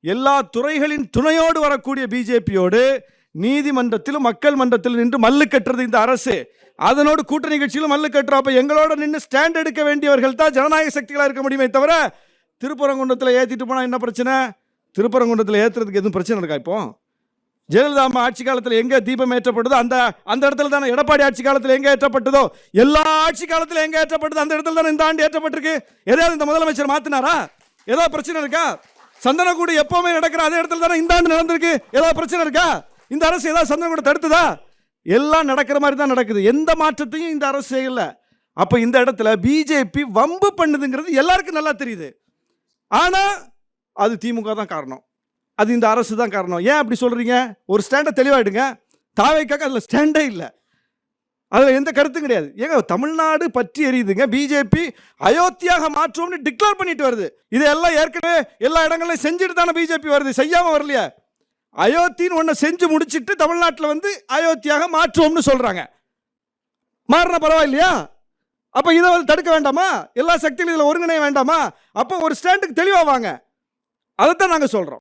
எல்லா துறைகளின் துணையோடு வரக்கூடிய பிஜேபியோடு நீதிமன்றத்திலும் மக்கள் மன்றத்திலும் நின்று மல்லு கட்டுறது இந்த அரசு. அதனோடு கூட்டணி கட்சியிலும் மல்லு கட்டுறோம். அப்ப எங்களோட நின்று ஸ்டாண்ட் எடுக்க வேண்டியவர்கள் தான் ஜனநாயக சக்திகளா இருக்க முடியுமே தவிர, திருப்பரங்குன்றத்தில் ஏத்திட்டு போனா என்ன பிரச்சனை? திருப்பரங்குன்றத்தில் ஏத்துறதுக்கு எதுவும் பிரச்சனை இருக்கா? இப்போ ஜெயலலிதா அம்மா ஆட்சி காலத்தில் எங்க தீபம் ஏற்றப்பட்டதோ அந்த இடத்துல தானே எடப்பாடி ஆட்சி காலத்தில் எங்க ஏற்றப்பட்டதோ, எல்லா ஆட்சி காலத்தில் எங்க ஏற்றப்பட்டதோ அந்த இடத்துல தானே இந்த ஆண்டு ஏற்றப்பட்டிருக்கு. ஏதாவது இந்த முதலமைச்சர் மாத்தினாரா? ஏதாவது பிரச்சனை இருக்கா? சந்தனக்கூடு எப்பவுமே நடக்கிற அதே இடத்துல தானே இந்த ஆண்டு நடந்திருக்கு. ஏதாவது பிரச்சனை இருக்கா? இந்த அரசு ஏதாவது சந்தனக்கூட தடுத்துதா? எல்லாம் நடக்கிற மாதிரி தான் நடக்குது. எந்த மாற்றத்தையும் இந்த அரசு செய்யல. அப்ப இந்த இடத்துல பிஜேபி வம்பு பண்ணுதுங்கிறது எல்லாருக்கும் நல்லா தெரியுது. ஆனா அது திமுக தான் காரணம், அது இந்த அரசு தான் காரணம். ஏன் அப்படி சொல்றீங்க? ஒரு ஸ்டாண்டை தெளிவாயிடுங்க. தாவேக்காக அதுல ஸ்டாண்டே இல்லை, அதுல எந்த கருத்தும் கிடையாது. ஏங்க தமிழ்நாடு பற்றி எரியுதுங்க. பிஜேபி அயோத்தியாக மாற்றுவோம்னு டிக்ளேர் பண்ணிட்டு வருது. இதெல்லாம் ஏற்கனவே எல்லா இடங்களையும் செஞ்சுட்டு தானே பிஜேபி வருது, செய்யாம வரலையா? அயோத்தின்னு ஒன்ன செஞ்சு முடிச்சிட்டு தமிழ்நாட்டில் வந்து அயோத்தியாக மாற்றுவோம்னு சொல்றாங்க. மாறின பரவாயில்லையா? அப்ப இதை தடுக்க வேண்டாமா? எல்லா சக்திகளும் இதுல ஒருங்கிணைய வேண்டாமா? அப்ப ஒரு ஸ்டாண்டுக்கு தெளிவா வாங்க. அதைத்தான் நாங்க சொல்றோம்.